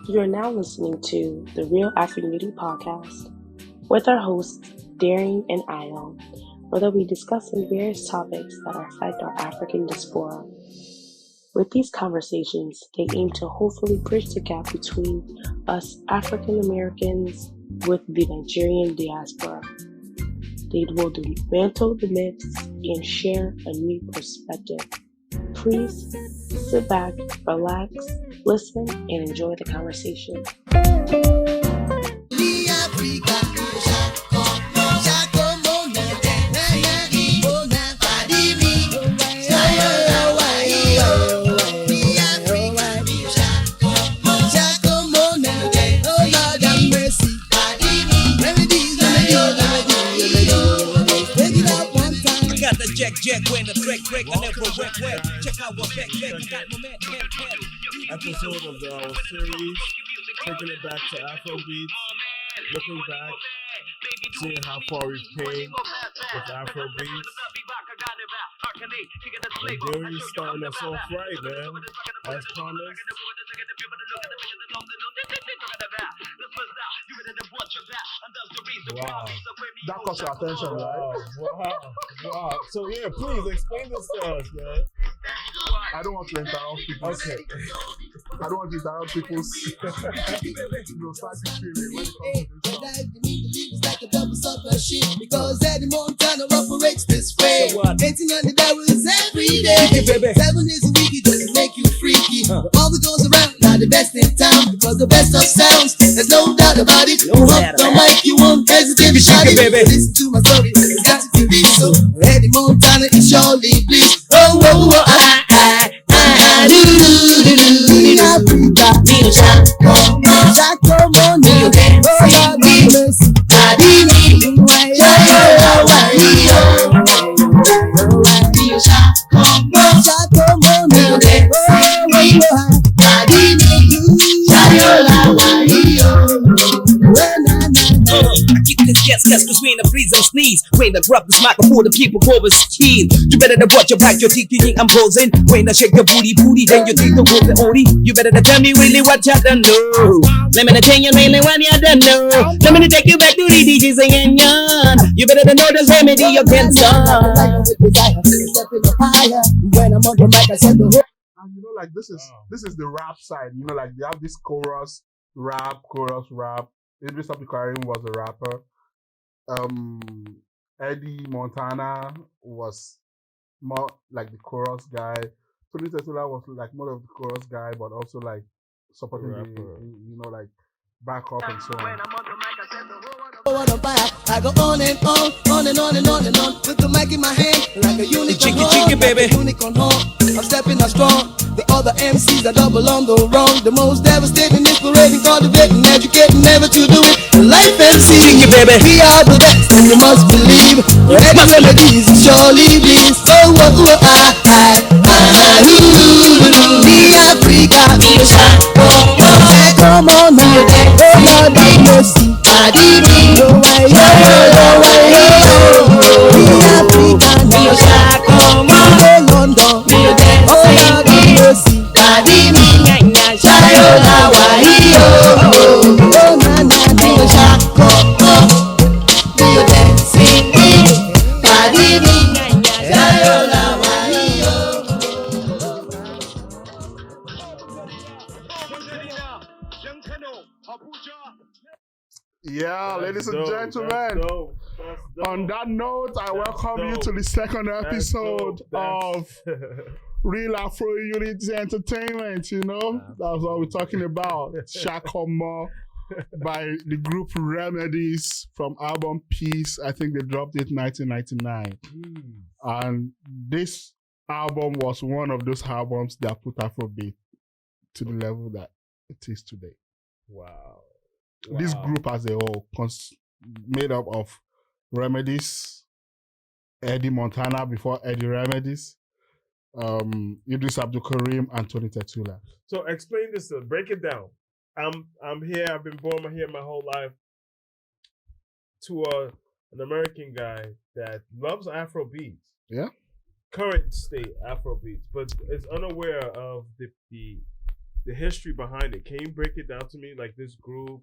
You are now listening to the Real Afro Unity podcast with our hosts, Daring and Io, where they'll be discussing various topics that affect our African diaspora. With these conversations, they aim to hopefully bridge the gap between us African Americans with the Nigerian diaspora. They will dismantle the myths and share a new perspective. Please sit back, relax, listen, and enjoy the conversation. Jack when the break, I never wet. Check out what back, got momentum. Episode of our series, taking it back to Afrobeats, looking back, seeing how far we've came with Afrobeats. And Gary's starting us off right, man, as promised. Wow. That caught your attention, right? Wow. So yeah, please explain this to us, man. I don't want to interrupt people. Okay. I don't want to interrupt people's psychic feeling when it comes to this like a double submachine because Eddie Montana operates this way. Dancing on the devil is every day. 7 days a week, it doesn't make you freaky. But all that goes around, not the best in town because the best of sounds, there's no doubt about it. You up the mic, you won't hesitate to shout it. Listen to my story, it's got to be so. Eddie Montana is surely pleased. Guess between the freeze and sneeze. When I drop this mic before the people chorus keen. You better to watch your back, you're thinking I'm posing. When I shake your booty, then you think the whole Odie. You better to tell me really what you done know. Let me tell you really what you done know. Let me take you back to the DJs and yon. You better to know this remedy you can solve. When I'm on the mic, I said the whole. And you know, like this is the rap side. You know, like they have this chorus rap. Idris Abdulkarim was a rapper. Eddie Montana was more like the chorus guy. Tony Tetula was like more of the chorus guy, but also like supporting the like backup and so on. I go on and on with the mic in my hand like a unicorn. Cheeky, baby. Unicorn horn. I'm stepping out strong. The other MCs are double on the wrong. The most devastating, inspiring, cultivating, educating, never to do it. The life MC. Cheeky, baby. We are the best, and you must believe. Ready melodies, surely bliss. The Africa, come on now, oh Lord have mercy. Yeah, ladies and gentlemen. On that note, I welcome you to the second episode of Real Afro Unity Entertainment. You know, that's what we're talking about. Shakomo by the group Remedies from album Peace. I think they dropped it in 1999. And this album was one of those albums that put Afrobeat to the level that it is today. Wow. This group as a whole, made up of Remedies, Eddie Montana before Eddie Remedies, Idris Abdulkarim, and Tony Tetula. So explain this, break it down. I'm here, I've been born here my whole life to an American guy that loves Afrobeats. Yeah. Current state Afrobeats, but is unaware of the the history behind it. Can you break it down to me, like this group?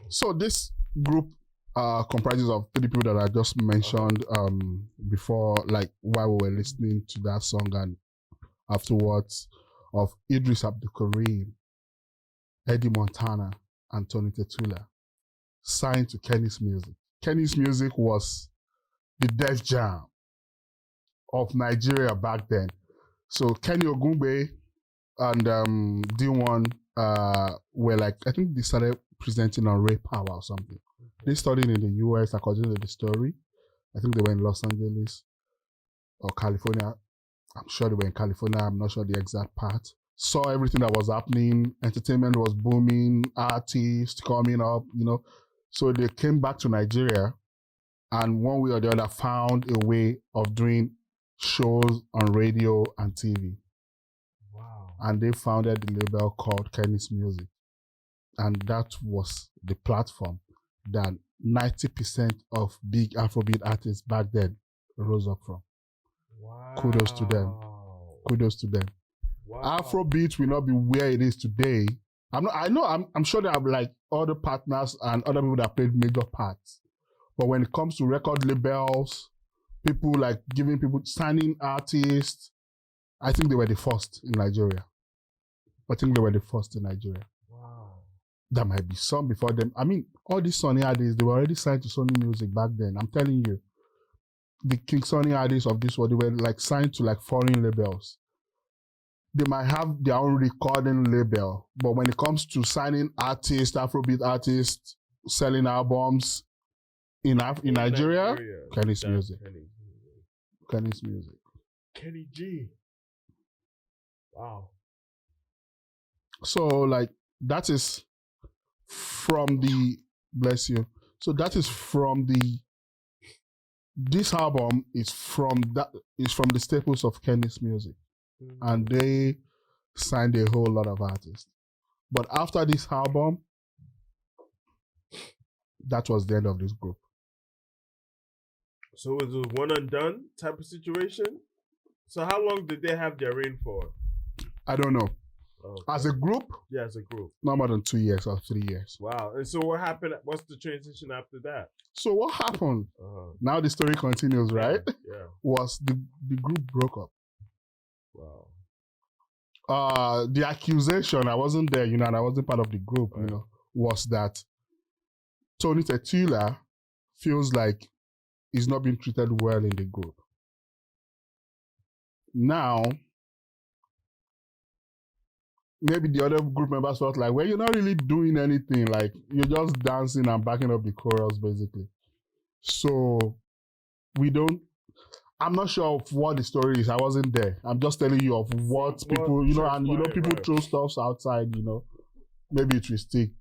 So this group comprises of 3 people that I just mentioned before, like while we were listening to that song, and afterwards of Idris Abdul Karim, Eddie Montana, and Tony Tetula, signed to Kenny's Music. Kenny's Music was the Def Jam of Nigeria back then. So Kenny Ogumbe and D1 were like, I think they started presenting on Ray Power or something. They studied in the US according to the story. I think they were in Los Angeles or California. I'm sure they were in California. I'm not sure the exact part. Saw everything that was happening. Entertainment was booming. Artists coming up, you know. So they came back to Nigeria, and one way or the other found a way of doing shows on radio and TV. Wow. And they founded the label called Kenny's Music. And that was the platform that 90% of big Afrobeat artists back then rose up from. Wow. Kudos to them. Kudos to them. Wow. Afrobeat will not be where it is today. I'm sure there are like other partners and other people that played major parts. But when it comes to record labels, people like giving people signing artists, I think they were the first in Nigeria. Wow. There might be some before them. I mean, all these Sony artists, they were already signed to Sony Music back then. I'm telling you. The King Sony artists of this world, they were like signed to like foreign labels. They might have their own recording label, but when it comes to signing artists, Afrobeat artists, selling albums in Nigeria, Kenny's Music. Kenny's Music. Kenny G. Wow. So like that is from the bless you. So that is from the this album is from the staples of Kenny's Music. And they signed a whole lot of artists. But after this album, that was the end of this group. So it was a one and done type of situation? So how long did they have their reign for? I don't know. Okay. As a group? Yeah, as a group. Not more than 2 years or 3 years. Wow. And so what happened? What's the transition after that? So what happened? Now the story continues, right? Yeah. Was the group broke up. Wow. The accusation, I wasn't there, you know, and I wasn't part of the group, you know, was that Tony Tetula feels like he's not being treated well in the group. Now, maybe the other group members felt like, well, you're not really doing anything. Like, you're just dancing and backing up the chorus, basically. So, I'm not sure of what the story is. I wasn't there. I'm just telling you of what people, you know, and you know, people throw stuff outside, you know. Maybe to stick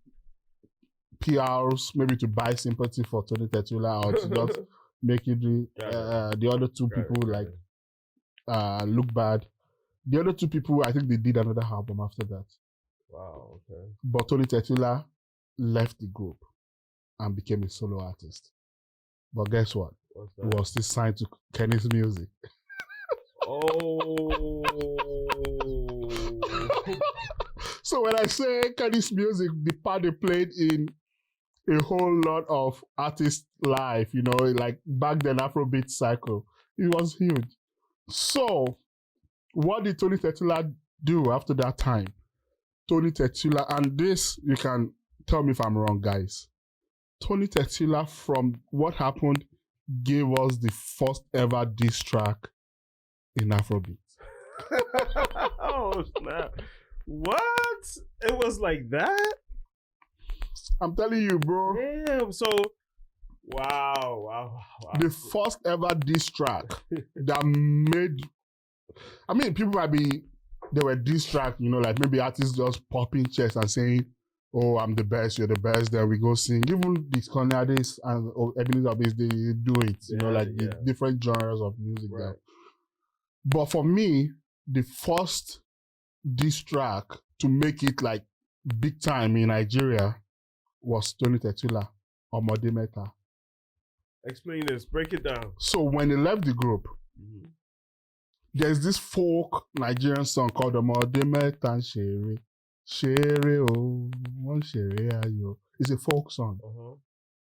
PRs, maybe to buy sympathy for Tony Tetula, or to just make it the other two people look bad. The other two people, I think they did another album after that. Wow, okay. But Tony Tetula left the group and became a solo artist. But guess what? He was still signed to Kenny's Music. Oh. So when I say Kenny's Music, the part they played in a whole lot of artists' life, you know, like back then Afrobeat cycle, it was huge. So what did Tony Tetula do after that time? Tony Tetula, and this, you can tell me if I'm wrong, guys. Tony Tetula, from what happened, gave us the first ever diss track in Afrobeat. Oh, snap. What? It was like that? I'm telling you, bro. Damn, so, wow. The first ever diss track that made, I mean, people might be, they were diss track, you know, like maybe artists just popping chests and saying, oh, I'm the best, you're the best, then we go sing. Even these Cornelius and Ebenezer Obis, they do it, you know, like the different genres of music. Right. But for me, the first diss track to make it like big time in Nigeria was Tony Tetula, Omode Meta. Explain this, break it down. So when he left the group, there's this folk Nigerian song called Omode Meta Shere. Shere O, One Shere Ayo. It's a folk song.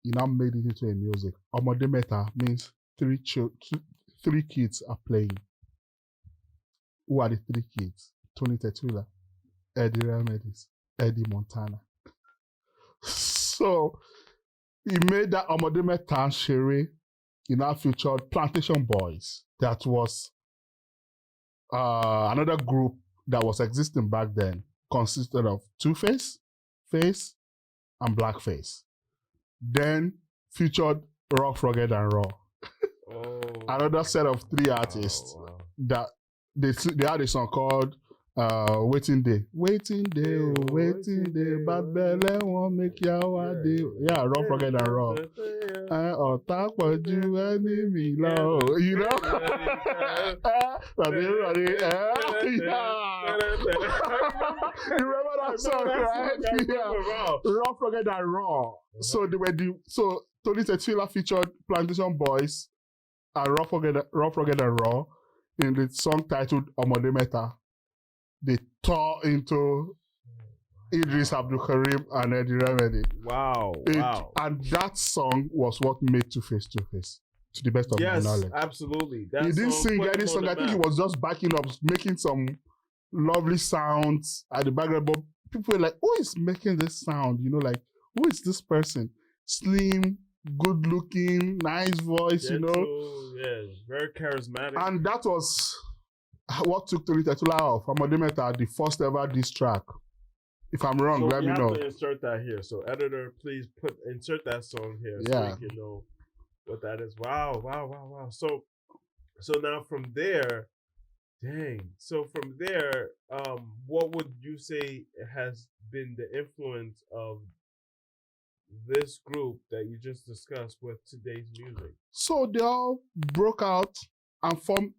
He now made it into a music. Omode Meta means three kids are playing. Who are the three kids? Tony Tetula, Eddie Remedies, Eddie Montana. So he made that Omode Meta Shere. He now featured Plantation Boys. That was another group that was existing back then, consisted of Two-Face, Face, and Blackface. Then featured Rock, Rugged, and Raw. Another set of three artists that they had a song called Waiting Day. Waiting Day, oh, Waiting Day, bad belly won't make yawa day. Yeah, Rock, Rugged, and Raw. Or talk what you enemy low. You know? You remember that song, right? Yeah. Rock, Rugged, and Raw. So Tony Tetula featured Plantation Boys and Rock, Rugged, and Raw in the song titled Omode Meta. They tore into Idris Abdul Karim and Eddie Remedy. Wow. And that song was what made Two-Face Two-Face, to the best of my knowledge. Yes, absolutely. He didn't sing any song. I think he was just backing up, making some lovely sounds at the background. But people were like, who is making this sound? You know, like, who is this person? Slim, good looking, nice voice, you know? Yeah, very charismatic. And that was what took Tony Tetula off. Omode Meta, the first ever diss track. If I'm wrong, let me know. We have to insert that here. So editor, please insert that song here so we can know what that is. Wow. So now from there, what would you say has been the influence of this group that you just discussed with today's music? So they all broke out and formed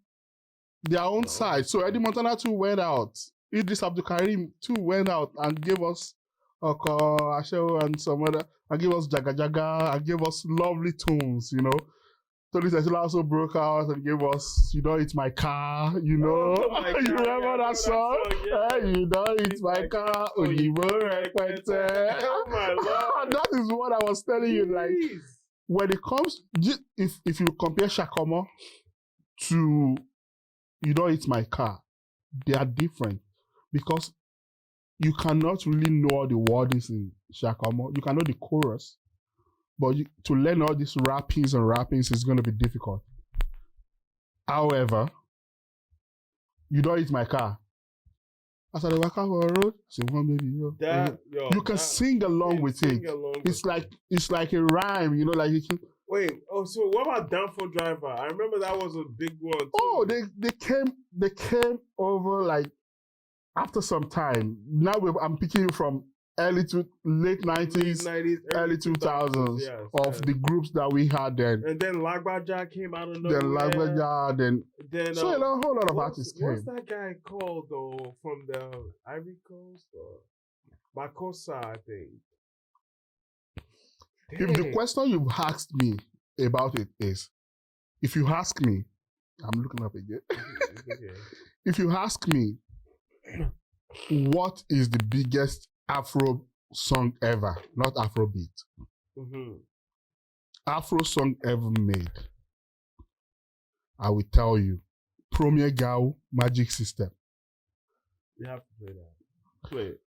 their own side. So Eddie Montana too went out. Idris Abdul Karim too went out and gave us Ashewo and some other, and gave us Jaga Jaga and gave us lovely tunes, you know. Tony Tetula also broke out and gave us You Don't Eat My Car, you know. You remember that song? Yeah. You Don't Eat My Car, Oyibo Rekwete. Oh my Lord. That is what I was telling you, like, when it comes, if you compare Shakomo to You Don't Eat My Car, they are different because you cannot really know all the wordings in Shakomo. You can know the chorus, but to learn all these rappings is going to be difficult. However, You Don't Eat My Car. As I walk out on the road, say one baby, you can sing along with it. It's like a rhyme, you know, like you can. Wait, so what about Down for Driver? I remember that was a big one too. Oh, they came over like after some time. Now I'm picking you from late 90s, early 2000s the groups that we had then. And then Lagbaja came out of nowhere. Then Lagbaja, then so a whole lot of artists came. What's that guy called though from the Ivory Coast? Makosa, I think. If the question you've asked me about it is, if you ask me, I'm looking up again. If you ask me, what is the biggest Afro song ever, not Afrobeat, Afro song ever made, I will tell you, Premier Gao, Magic System. You have to play that. Play it,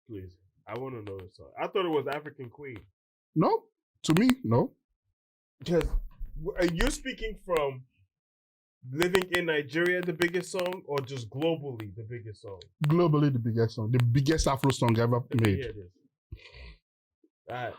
please. I want to know the song. I thought it was African Queen. No, to me, no. Because you're speaking from living in Nigeria, the biggest song, or just globally the biggest song? Globally the biggest song. The biggest Afro song ever made. Here it is. All right.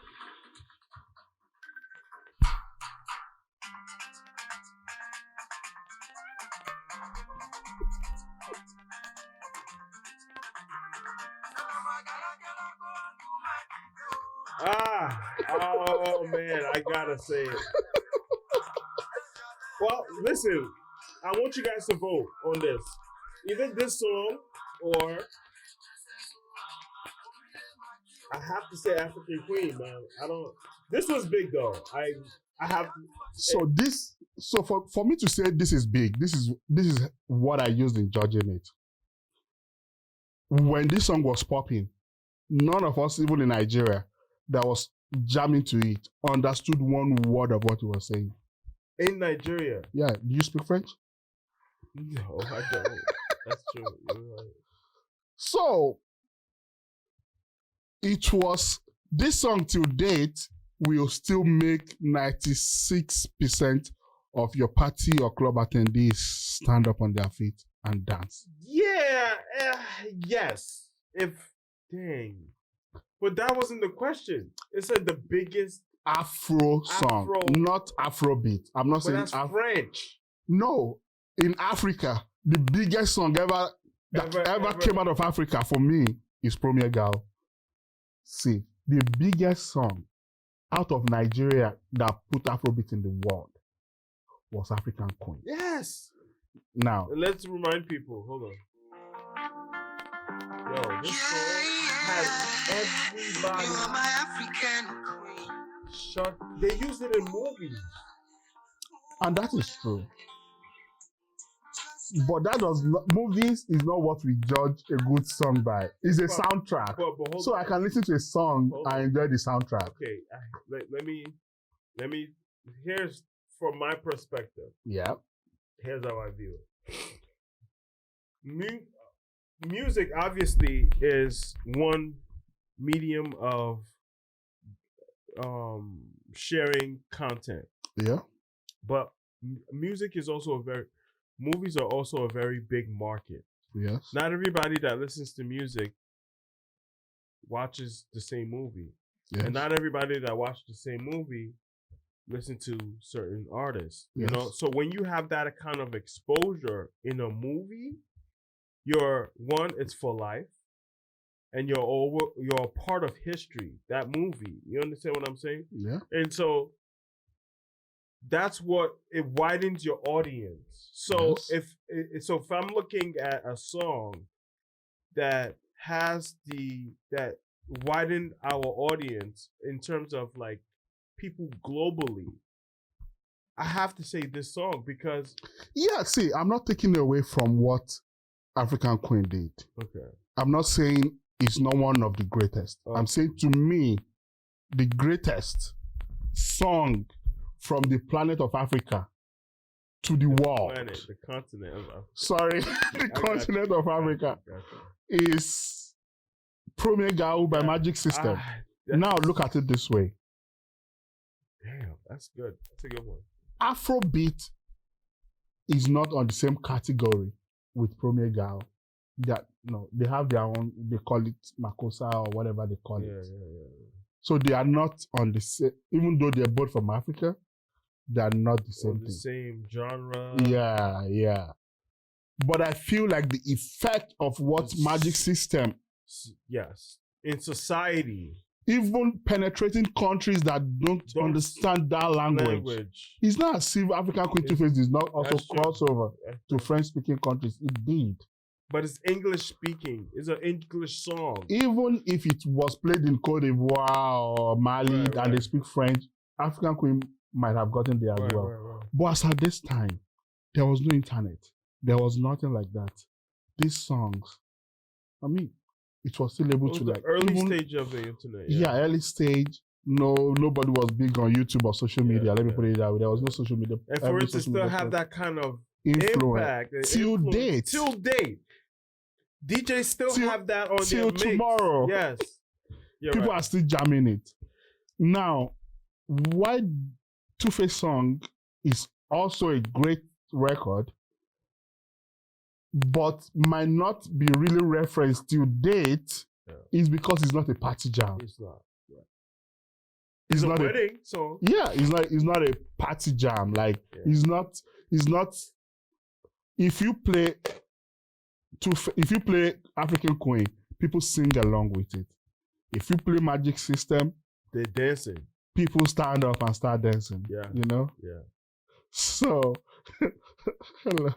Oh man, I gotta say it. Well, listen, I want you guys to vote on this. Either this song or I have to say African Queen, man. This was big though. I have to. So for me to say this is big, this is what I used in judging it. when this song was popping, none of us, even in Nigeria, that was jamming to it, understood one word of what he was saying. In Nigeria? Yeah. Do you speak French? No, I don't. That's true. You're right. So, it was, this song till date will still make 96% of your party or club attendees stand up on their feet and dance. Yeah, yes. Dang. But that wasn't the question. It said the biggest Afro song, not Afrobeat. I'm not saying that's French. No, in Africa, the biggest song ever came out of Africa for me is Premier Gal. See, the biggest song out of Nigeria that put Afrobeat in the world was African Queen. Yes. Now, let's remind people. Hold on. Yo, this song has everybody. You're my African queen. Shut. They used it in movies. And that is true. But that does not, movies is not what we judge a good song by. It's a soundtrack. But so I can listen to a song and enjoy the soundtrack. Okay, let me. Here's from my perspective. Yeah. Here's how I view it. Music obviously is one medium of sharing content. Yeah. But music is also movies are also a very big market. Yes. Not everybody that listens to music watches the same movie. Yes. And not everybody that watches the same movie listen to certain artists. Yes. You know, so when you have that kind of exposure in a movie, it's for life, and you're a part of history. That movie, you understand what I'm saying? Yeah. And so that's what it widens your audience. So yes. if I'm looking at a song that that widened our audience in terms of like people globally, I have to say this song because see, I'm not taking away from what African Queen did. Okay. I'm not saying it's not one of the greatest. Okay. I'm saying to me, the greatest song from the planet of Africa to the world. The continent of Africa. Sorry, the continent of Africa is Premier Gal by Magic System. Now look at it this way. Damn, that's good. That's a good one. Afrobeat is not on the same category with Premier Gal. They have their own, they call it Makossa or whatever they call it. Yeah. So they are not on the same, even though they're both from Africa, they are not the same thing. Same genre. Yeah. But I feel like the effect of what Magic System, yes, in society, even penetrating countries that don't understand that language. It's not as if African Queen Two-Face did not also cross over to French-speaking countries. It did. But it's English speaking. It's an English song. Even if it was played in Cote d'Ivoire or Mali and they speak French, African Queen might have gotten there as well. Right. But as at this time, there was no internet. There was nothing like that. These songs, I mean, it was still able to the early stage of the internet. Yeah, early stage. No, nobody was big on YouTube or social media. Let me put it that way. There was no social media. And for it to still have that kind of impact till date. DJs still have that on their mix. Till tomorrow. Yes. People are still jamming it. Now, why Two-Face song is also a great record, but might not be really referenced till date, is because it's not a party jam. It's not. Yeah. It's not a wedding song. Yeah, it's not a party jam. Like it's not. If you play African Queen, people sing along with it. If you play Magic System, they're dancing. People stand up and start dancing. Yeah. You know? Yeah. So hello.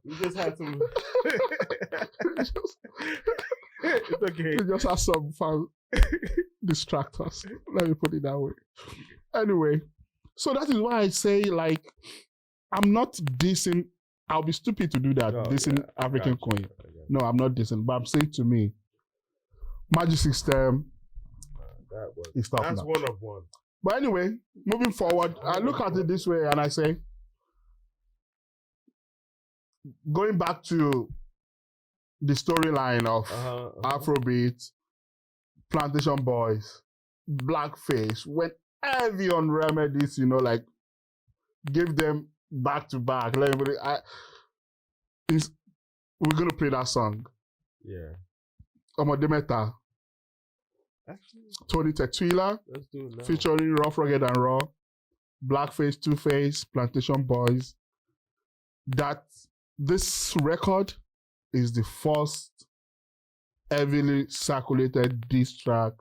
We just had some it's okay. We just had some fun distract us. Let me put it that way. Anyway, so that is why I say, like, I'm not dissing I'll be stupid to do that. Dissing African Queen. No, I'm not dissing, but I'm saying to me, Magic System is top That's notch. one of one. But anyway, moving forward, I look at it this way and I say, going back to the storyline of Afrobeat, Plantation Boys, Blackface, went heavy on remedies, like give them back to back. We're gonna play that song. Yeah. Omodemeta. Tony Tequila, Let's do it now. featuring Rough, Rugged and Raw, Blackface, Two-Face, Plantation Boys. That this record is the first heavily circulated diss track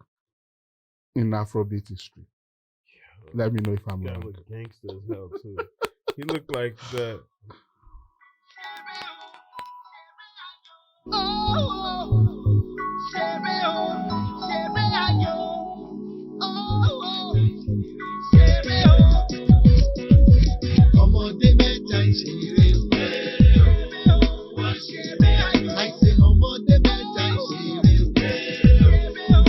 in Afrobeat history. Yeah. Let me know if I'm That wrong. looked gangster as hell too. He looked like the. Ọmọdé mẹ́ta ìṣeré o. Àìsè ọmọdé mẹ́ta ìṣeré o.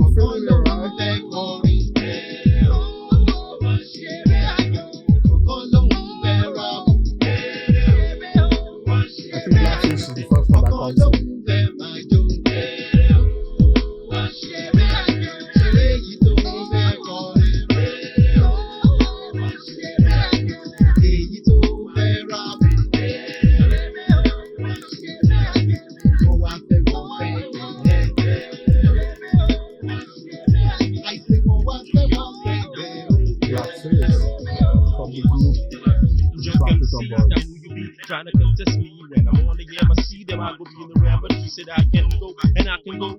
Ọ̀kan ló ń fẹ́ kọrin. Ọ̀kan ló ń fẹ́ rap. I think Blackface is the first one that Ọ̀kan comes ló in. ń fẹ́ máa jó. Ṣeré yìí tó ń fẹ́ kọrin. Èyí tó fẹ́ rap. Wọ́n wá fẹ́ wọ́n fẹ́ gbẹ̀ẹ́. Àìsè wọ́n wá fẹ́ wọ́n fẹ́ gbẹ̀ẹ́. Blackface from the group Plantation Boys. Trying to contest me when I'm on the game. I see them, I go be in the ram, but he said I can go and I can go on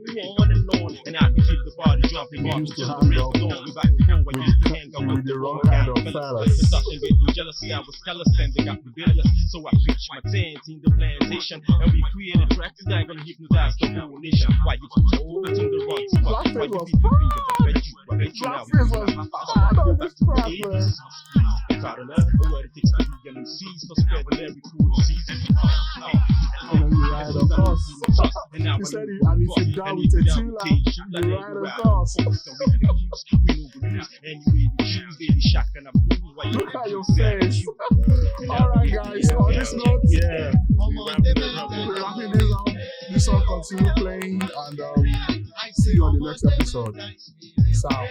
and I can keep the party jumping on. Used to Just hang the out rest on. We back home when you hang out with the wrong wrong kind of fellas. Starting getting jealousy, I was callous and they got rebellious. So I pitched my tent in the plantation and we created tracks that ain't gonna hypnotize the whole nation. Why you too old to the runs? Why Blackface you was people think that I bet you now? Blackface was hard on this track, man. Proud of love, or what it takes to be MC, so spread the very cool disease. And then you ride on course. He said he, and if you down with a Tula, you ride on course. Look at your face. Alright guys, on this note, Ọmọdé mẹ́ta we're wrapping this up. This song continue playing and see you on the next episode. Peace out.